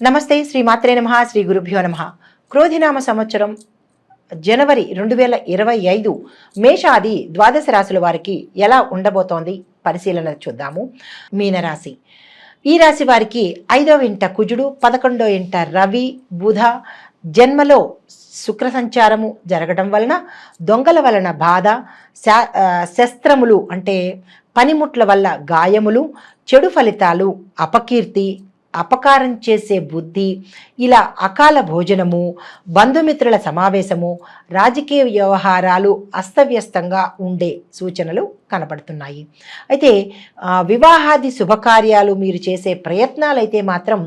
నమస్తే. శ్రీ మాత్రే నమః. శ్రీ గురుభ్యో నమః. క్రోధినామ సంవత్సరం జనవరి 2025 మేషాది ద్వాదశ రాశుల వారికి ఎలా ఉండబోతోంది పరిశీలన చూద్దాము. మీనరాశి. ఈ రాశి వారికి 5వ ఇంట కుజుడు, 11వ ఇంట రవి, బుధ, జన్మలో శుక్ర సంచారము జరగడం వలన దొంగల వలన బాధ, శస్త్రములు అంటే పనిముట్ల వల్ల గాయములు, చెడు ఫలితాలు, అపకీర్తి, అపకారం చేసే బుద్ధి, ఇలా అకాల భోజనము, బంధుమిత్రుల సమావేశము, రాజకీయ వ్యవహారాలు అస్తవ్యస్తంగా ఉండే సూచనలు కనపడుతున్నాయి. అయితే వివాహాది శుభకార్యాలు మీరు చేసే ప్రయత్నాలు అయితే మాత్రం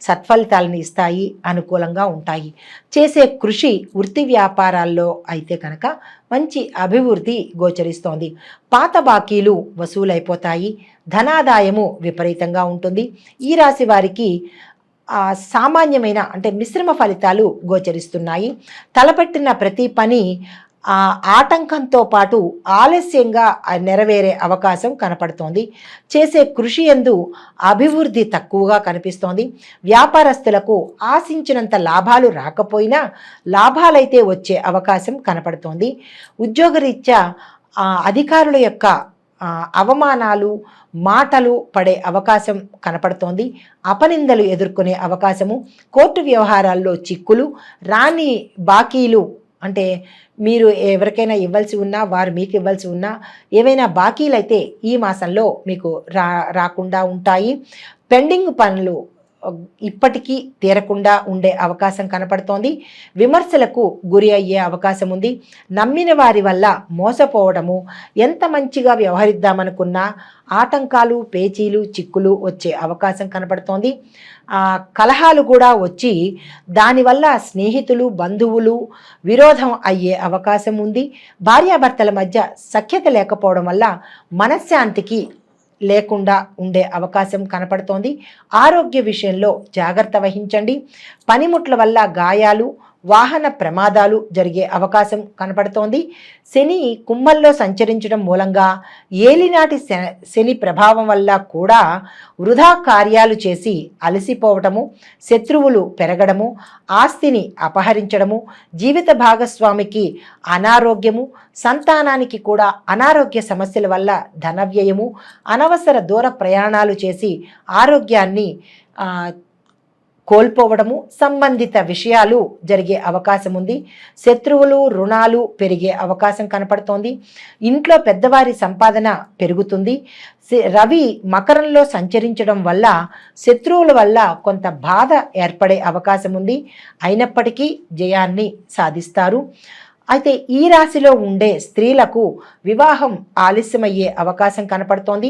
సత్ఫలితాలను ఇస్తాయి, అనుకూలంగా ఉంటాయి. చేసే కృషి వృత్తి వ్యాపారాల్లో అయితే కనుక మంచి అభివృద్ధి గోచరిస్తోంది. పాత బాకీలు వసూలైపోతాయి. ధనాదాయము విపరీతంగా ఉంటుంది. ఈ రాశి వారికి సామాన్యమైన అంటే మిశ్రమ ఫలితాలు గోచరిస్తున్నాయి. తలపెట్టిన ప్రతి పని ఆటంకంతో పాటు ఆలస్యంగా నెరవేరే అవకాశం కనపడుతోంది. చేసే కృషి యందు అభివృద్ధి తక్కువగా కనిపిస్తోంది. వ్యాపారస్తులకు ఆశించినంత లాభాలు రాకపోయినా లాభాలైతే వచ్చే అవకాశం కనపడుతోంది. ఉద్యోగరీత్యా అధికారుల యొక్క అవమానాలు, మాటలు పడే అవకాశం కనపడుతోంది. అపనిందలు ఎదుర్కొనే అవకాశము, కోర్టు వ్యవహారాల్లో చిక్కులు, రాని బాకీలు అంటే మీరు ఎవరికైనా ఇవ్వాల్సి ఉన్నా వారు మీకు ఇవ్వాల్సి ఉన్నా ఏవైనా బాకీలు అయితే ఈ మాసంలో మీకు రాకుండా ఉంటాయి. పెండింగ్ పనులు ఇప్పటికీ తీరకుండా ఉండే అవకాశం కనపడుతోంది. విమర్శలకు గురి అయ్యే అవకాశం ఉంది. నమ్మిన వారి వల్ల మోసపోవడము, ఎంత మంచిగా వ్యవహరిద్దామనుకున్నా ఆటంకాలు, పేచీలు, చిక్కులు వచ్చే అవకాశం కనపడుతోంది. కలహాలు కూడా వచ్చి దానివల్ల స్నేహితులు, బంధువులు విరోధం అయ్యే అవకాశం ఉంది. భార్యాభర్తల మధ్య సఖ్యత లేకపోవడం వల్ల మనశ్శాంతికి లేకుండా ఉండే అవకాశం కనపడుతోంది. ఆరోగ్య విషయంలో జాగ్రత్త వహించండి. పనిముట్ల వల్ల గాయాలు, వాహన ప్రమాదాలు జరిగే అవకాశం కనపడుతోంది. శని కుంభంలో సంచరించడం మూలంగా ఏలినాటి శని ప్రభావం వల్ల కూడా వృధా కార్యాలు చేసి అలసిపోవటము, శత్రువులు పెరగడము, ఆస్తిని అపహరించడము, జీవిత భాగస్వామికి అనారోగ్యము, సంతానానికి కూడా అనారోగ్య సమస్యల వల్ల ధన వ్యయము, అనవసర దూర ప్రయాణాలు చేసి ఆరోగ్యాన్ని కోల్పోవడము, సంబంధిత విషయాలు జరిగే అవకాశం ఉంది. శత్రువులు, రుణాలు పెరిగే అవకాశం కనపడుతోంది. ఇంట్లో పెద్దవారి సంపాదన పెరుగుతుంది. రవి మకరంలో సంచరించడం వల్ల శత్రువుల వల్ల కొంత బాధ ఏర్పడే అవకాశం ఉంది. అయినప్పటికీ జయాన్ని సాధిస్తారు. అయితే ఈ రాశిలో ఉండే స్త్రీలకు వివాహం ఆలస్యమయ్యే అవకాశం కనపడుతోంది.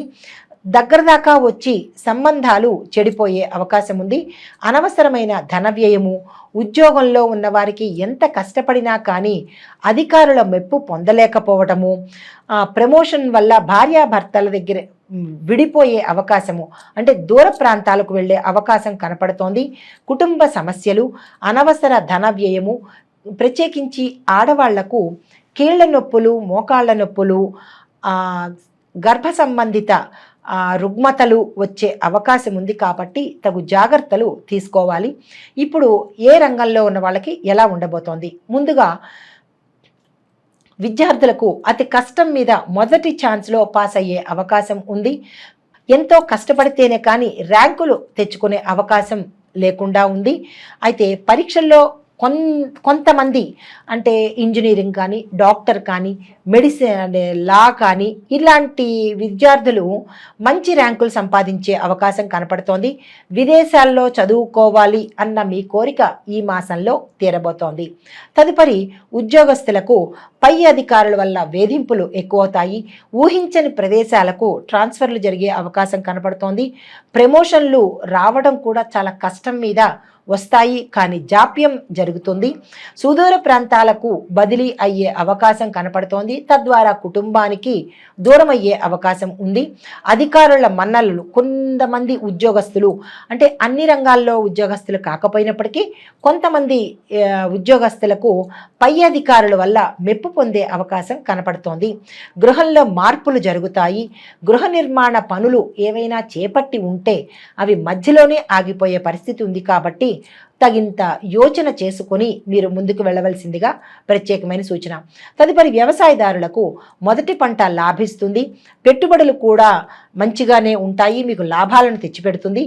దగ్గర దాకా వచ్చి సంబంధాలు చెడిపోయే అవకాశం ఉంది. అనవసరమైన ధన వ్యయము, ఉద్యోగంలో ఉన్నవారికి ఎంత కష్టపడినా కానీ అధికారుల మెప్పు పొందలేకపోవటము, ప్రమోషన్ వల్ల భార్యాభర్తల దగ్గర విడిపోయే అవకాశము అంటే దూర ప్రాంతాలకు వెళ్ళే అవకాశం కనపడుతోంది. కుటుంబ సమస్యలు, అనవసర ధన వ్యయము, ప్రత్యేకించి ఆడవాళ్లకు కీళ్ల నొప్పులు, మోకాళ్ళ నొప్పులు, గర్భ సంబంధిత రుగ్మతలు వచ్చే అవకాశం ఉంది. కాబట్టి తగు జాగ్రత్తలు తీసుకోవాలి. ఇప్పుడు ఏ రంగంలో ఉన్న వాళ్ళకి ఎలా ఉండబోతోంది? ముందుగా విద్యార్థులకు అతి కష్టం మీద మొదటి ఛాన్స్లో పాస్ అయ్యే అవకాశం ఉంది. ఎంతో కష్టపడితేనే కానీ ర్యాంకులు తెచ్చుకునే అవకాశం లేకుండా ఉంది. అయితే పరీక్షల్లో కొంతమంది అంటే ఇంజనీరింగ్ కానీ, డాక్టర్ కానీ, మెడిసిన్, లా కానీ ఇలాంటి విద్యార్థులు మంచి ర్యాంకులు సంపాదించే అవకాశం కనపడుతోంది. విదేశాల్లో చదువుకోవాలి అన్న మీ కోరిక ఈ మాసంలో తీరబోతోంది. తదుపరి ఉద్యోగస్తులకు పై అధికారుల వల్ల వేధింపులు ఎక్కువవుతాయి. ఊహించని ప్రదేశాలకు ట్రాన్స్ఫర్లు జరిగే అవకాశం కనపడుతోంది. ప్రమోషన్లు రావడం కూడా చాలా కష్టం మీద వస్తాయి, కానీ జాప్యం జరుగుతుంది. సుదూర ప్రాంతాలకు బదిలీ అయ్యే అవకాశం కనపడుతోంది. తద్వారా కుటుంబానికి దూరం అయ్యే అవకాశం ఉంది. అధికారుల మన్ననలు, కొంతమంది ఉద్యోగస్తులు అంటే అన్ని రంగాల్లో ఉద్యోగస్తులు కాకపోయినప్పటికీ కొంతమంది ఉద్యోగస్తులకు పై అధికారుల వల్ల మెప్పు పొందే అవకాశం కనపడుతోంది. గృహంలో మార్పులు జరుగుతాయి. గృహ నిర్మాణ పనులు ఏవైనా చేపట్టి ఉంటే అవి మధ్యలోనే ఆగిపోయే పరిస్థితి ఉంది కాబట్టి తగింత యోచన చేసుకొని మీరు ముందుకు వెళ్ళవలసిందిగా ప్రత్యేకమైన సూచన. తదుపరి వ్యవసాయదారులకు మొదటి పంట లాభిస్తుంది. పెట్టుబడులు కూడా మంచిగానే ఉంటాయి, మీకు లాభాలను తెచ్చిపెడుతుంది.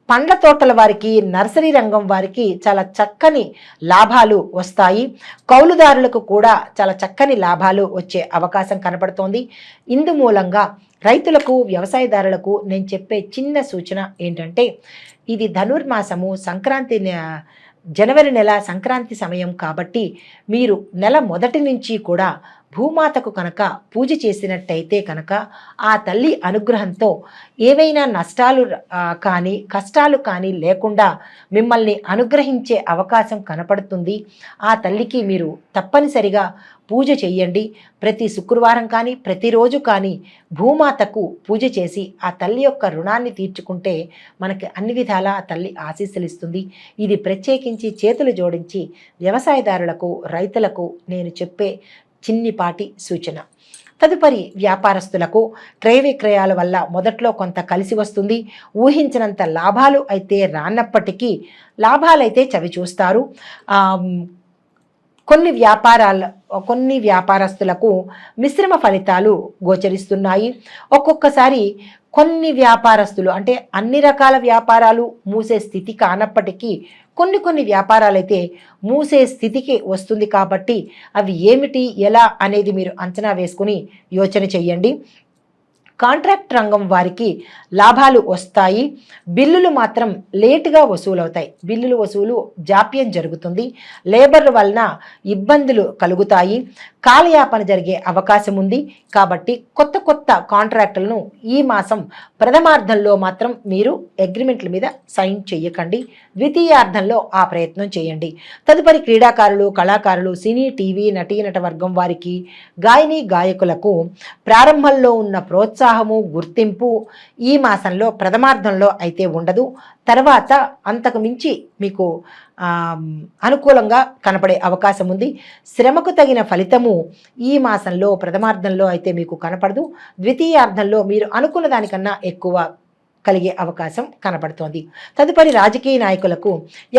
పండ్ల తోటల వారికి, నర్సరీ రంగం వారికి చాలా చక్కని లాభాలు వస్తాయి. కౌలుదారులకు కూడా చాలా చక్కని లాభాలు వచ్చే అవకాశం కనపడుతోంది. ఇందు మూలంగా రైతులకు, వ్యవసాయదారులకు నేను చెప్పే చిన్న సూచన ఏంటంటే, ఇది ధనుర్మాసము, సంక్రాంతి జనవరి నెల సంక్రాంతి సమయం కాబట్టి మీరు నెల మొదటి నుంచి కూడా భూమాతకు కనుక పూజ చేసినట్టయితే కనుక ఆ తల్లి అనుగ్రహంతో ఏవైనా నష్టాలు కానీ కష్టాలు కానీ లేకుండా మిమ్మల్ని అనుగ్రహించే అవకాశం కనపడుతుంది. ఆ తల్లికి మీరు తప్పనిసరిగా పూజ చెయ్యండి. ప్రతి శుక్రవారం కానీ ప్రతిరోజు కానీ భూమాతకు పూజ చేసి ఆ తల్లి యొక్క రుణాన్ని తీర్చుకుంటే మనకి అన్ని విధాలా ఆ తల్లి ఆశీస్సులు ఇస్తుంది. ఇది ప్రత్యేకించి చేతులు జోడించి వ్యవసాయదారులకు, రైతులకు నేను చెప్పే చిన్నిపాటి సూచన. తదుపరి వ్యాపారస్తులకు క్రయ విక్రయాల వల్ల మొదట్లో కొంత కలిసి వస్తుంది. ఊహించినంత లాభాలు అయితే రానప్పటికీ లాభాలైతే చవి చూస్తారు. కొన్ని వ్యాపారస్తులకు మిశ్రమ ఫలితాలు గోచరిస్తున్నాయి. ఒక్కొక్కసారి కొన్ని వ్యాపారస్తులు అంటే అన్ని రకాల వ్యాపారాలు మూసే స్థితి కానప్పటికీ కొన్ని వ్యాపారాలు అయితే మూసే స్థితికి వస్తుంది కాబట్టి అవి ఏమిటి, ఎలా అనేది మీరు అంచనా వేసుకుని యోచన చెయ్యండి. కాంట్రాక్ట్ రంగం వారికి లాభాలు వస్తాయి. బిల్లులు మాత్రం లేటుగా వసూలవుతాయి. బిల్లులు వసూలు జాప్యం జరుగుతుంది. లేబర్ వలన ఇబ్బందులు కలుగుతాయి. కాలయాపన జరిగే అవకాశం ఉంది. కాబట్టి కొత్త కాంట్రాక్టులను ఈ మాసం ప్రథమార్థంలో మాత్రం మీరు అగ్రిమెంట్ల మీద సైన్ చేయకండి. ద్వితీయార్థంలో ఆ ప్రయత్నం చేయండి. తదుపరి క్రీడాకారులు, కళాకారులు, సినీ, టీవీ, నటీనట వర్గం వారికి, గాయని గాయకులకు ప్రారంభంలో ఉన్న ప్రోత్సాహము, గుర్తింపు ఈ మాసంలో ప్రథమార్థంలో అయితే ఉండదు. తర్వాత అంతకు మించి మీకు అనుకూలంగా కనపడే అవకాశం ఉంది. శ్రమకు తగిన ఫలితము ఈ మాసంలో ప్రథమార్థంలో అయితే మీకు కనపడదు. ద్వితీయార్థంలో మీరు అనుకున్న దానికన్నా ఎక్కువ కలిగే అవకాశం కనపడుతోంది. తదుపరి రాజకీయ నాయకులకు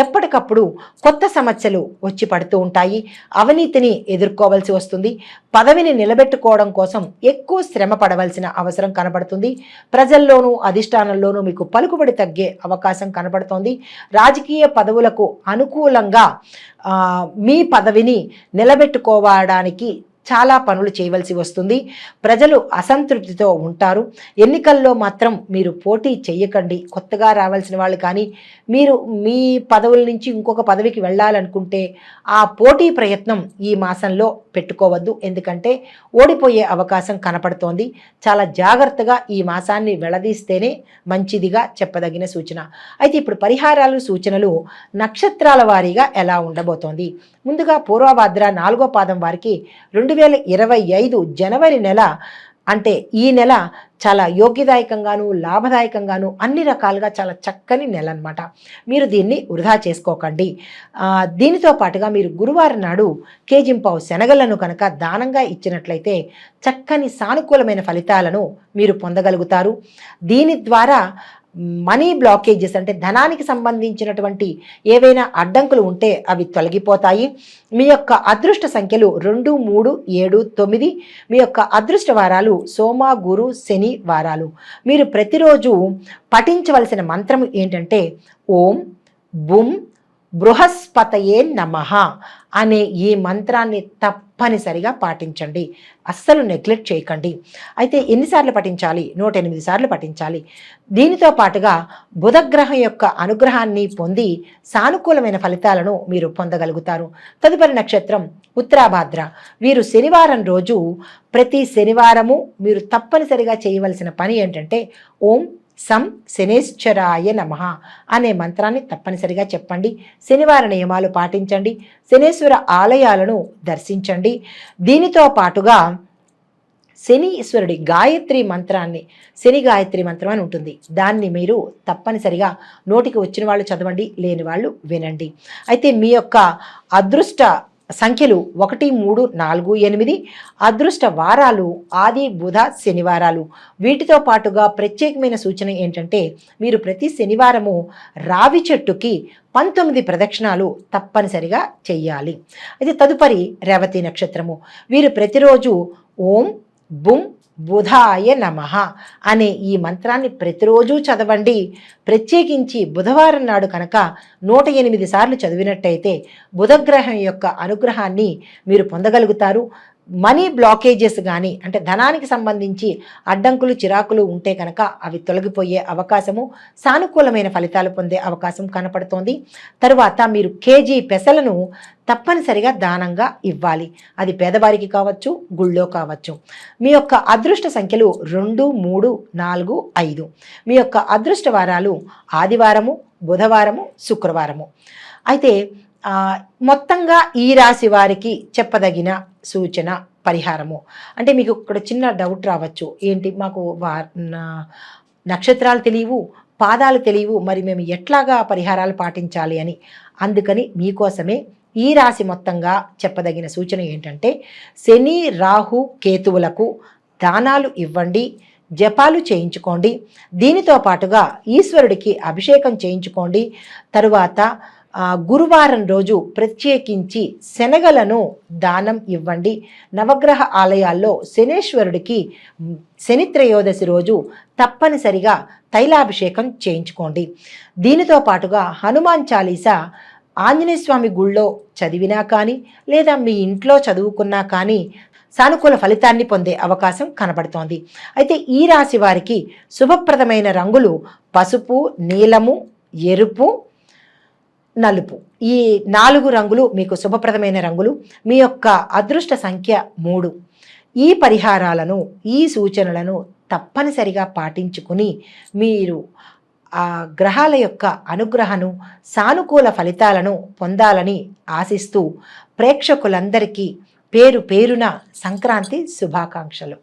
ఎప్పటికప్పుడు కొత్త సమస్యలు వచ్చి పడుతూ ఉంటాయి. అవినీతిని ఎదుర్కోవాల్సి వస్తుంది. పదవిని నిలబెట్టుకోవడం కోసం ఎక్కువ శ్రమ పడవలసిన అవసరం కనపడుతుంది. ప్రజల్లోనూ అధిష్టానంలోనూ మీకు పలుకుబడి తగ్గే అవకాశం కనపడుతోంది. రాజకీయ పదవులకు అనుకూలంగా మీ పదవిని నిలబెట్టుకోవడానికి చాలా పనులు చేయవలసి వస్తుంది. ప్రజలు అసంతృప్తితో ఉంటారు. ఎన్నికల్లో మాత్రం మీరు పోటీ చేయకండి. కొత్తగా రావాల్సిన వాళ్ళు కానీ మీరు మీ పదవుల నుంచి ఇంకొక పదవికి వెళ్ళాలనుకుంటే ఆ పోటీ ప్రయత్నం ఈ మాసంలో పెట్టుకోవద్దు. ఎందుకంటే ఓడిపోయే అవకాశం కనపడుతోంది. చాలా జాగ్రత్తగా ఈ మాసాన్ని వెళ్లదీస్తేనే మంచిదిగా చెప్పదగిన సూచన. అయితే ఇప్పుడు పరిహారాలు, సూచనలు నక్షత్రాల వారీగా ఎలా ఉండబోతోంది. ముందుగా పూర్వభాద్ర 4వ పాదం వారికి 2025 జనవరి నెల అంటే ఈ నెల చాలా యోగ్యదాయకంగాను, లాభదాయకంగాను, అన్ని రకాలుగా చాలా చక్కని నెల అనమాట. మీరు దీన్ని వృధా చేసుకోకండి. దీనితో పాటుగా మీరు గురువారం నాడు కేజింపావు శనగలను కనుక దానంగా ఇచ్చినట్లయితే చక్కని సానుకూలమైన ఫలితాలను మీరు పొందగలుగుతారు. దీని ద్వారా మనీ బ్లాకేజెస్ అంటే ధనానికి సంబంధించినటువంటి ఏవైనా అడ్డంకులు ఉంటే అవి తొలగిపోతాయి. మీ యొక్క అదృష్ట సంఖ్యలు 2, 3, 7, 9. మీ యొక్క అదృష్ట వారాలు సోమ, గురు, శని వారాలు. మీరు ప్రతిరోజు పఠించవలసిన మంత్రం ఏంటంటే ఓం బుం బృహస్పతయే నమః అనే ఈ మంత్రాన్ని తప్పనిసరిగా పాటించండి. అస్సలు నెగ్లెక్ట్ చేయకండి. అయితే ఎన్నిసార్లు పఠించాలి? 108 సార్లు పఠించాలి. దీనితో పాటుగా బుధగ్రహం యొక్క అనుగ్రహాన్ని పొంది సానుకూలమైన ఫలితాలను మీరు పొందగలుగుతారు. తదుపరి నక్షత్రం ఉత్తరాభాద్ర. వీరు శనివారం రోజు ప్రతి శనివారము మీరు తప్పనిసరిగా చేయవలసిన పని ఏంటంటే ఓం సం శనేశ్వరాయ నమః అనే మంత్రాన్ని తప్పనిసరిగా చెప్పండి. శనివార నియమాలు పాటించండి. శనేశ్వర ఆలయాలను దర్శించండి. దీనితో పాటుగా శనీశ్వరుడి గాయత్రి మంత్రాన్ని, శని గాయత్రి మంత్రం అని ఉంటుంది, దాన్ని మీరు తప్పనిసరిగా నోటికి వచ్చిన వాళ్ళు చదవండి, లేని వాళ్ళు వినండి. అయితే మీ యొక్క అదృష్ట సంఖ్యలు 1, 3, 4, 8. అదృష్ట వారాలు ఆది, బుధ, శనివారాలు. వీటితో పాటుగా ప్రత్యేకమైన సూచన ఏంటంటే మీరు ప్రతి శనివారము రావి చెట్టుకి 19 ప్రదక్షిణాలు తప్పనిసరిగా చెయ్యాలి. అయితే తదుపరి రేవతి నక్షత్రము. వీరు ప్రతిరోజు ఓం బుం బుధాయ నమః అనే ఈ మంత్రాన్ని ప్రతిరోజు చదవండి. ప్రత్యేకించి బుధవారం నాడు కనుక 108 సార్లు చదివినట్టయితే బుధగ్రహం యొక్క అనుగ్రహాన్ని మీరు పొందగలుగుతారు. మనీ బ్లాకేజెస్ కానీ అంటే ధనానికి సంబంధించి అడ్డంకులు చిరాకులు ఉంటే కనుక అవి తొలగిపోయే అవకాశము, సానుకూలమైన ఫలితాలు పొందే అవకాశం కనపడుతోంది. తరువాత మీరు కేజీ పెసలను తప్పనిసరిగా దానంగా ఇవ్వాలి. అది పేదవారికి కావచ్చు, గుళ్ళో కావచ్చు. మీ యొక్క అదృష్ట సంఖ్యలు 2, 3, 4, 5. మీ యొక్క అదృష్ట వారాలు ఆదివారము, బుధవారము, శుక్రవారము. అయితే మొత్తంగా ఈ రాశి వారికి చెప్పదగిన సూచన పరిహారము అంటే మీకు ఇక్కడ చిన్న డౌట్ రావచ్చు, ఏంటి మాకు నక్షత్రాలు తెలియవు, పాదాలు తెలియవు, మరి మేము ఎట్లాగా పరిహారాలు పాటించాలి అని. అందుకని మీకోసమే ఈ రాశి మొత్తంగా చెప్పదగిన సూచన ఏంటంటే శని, రాహు, కేతువులకు దానాలు ఇవ్వండి, జపాలు చేయించుకోండి. దీనితో పాటుగా ఈశ్వరుడికి అభిషేకం చేయించుకోండి. తరువాత గురువారం రోజు ప్రత్యేకించి శనగలను దానం ఇవ్వండి. నవగ్రహ ఆలయాల్లో శనేశ్వరుడికి శని త్రయోదశి రోజు తప్పనిసరిగా తైలాభిషేకం చేయించుకోండి. దీనితో పాటుగా హనుమాన్ చాలీసా ఆంజనేయ స్వామి గుళ్ళో చదివినా కానీ లేదా మీ ఇంట్లో చదువుకున్నా కానీ సానుకూల ఫలితాన్ని పొందే అవకాశం కనబడుతోంది. అయితే ఈ రాశి వారికి శుభప్రదమైన రంగులు పసుపు, నీలము, ఎరుపు, నలుపు. ఈ 4 రంగులు మీకు శుభప్రదమైన రంగులు. మీ యొక్క అదృష్ట సంఖ్య 3. ఈ పరిహారాలను, ఈ సూచనలను తప్పనిసరిగా పాటించుకుని మీరు ఆ గ్రహాల యొక్క అనుగ్రహను, సానుకూల ఫలితాలను పొందాలని ఆశిస్తూ ప్రేక్షకులందరికీ పేరు పేరున సంక్రాంతి శుభాకాంక్షలు.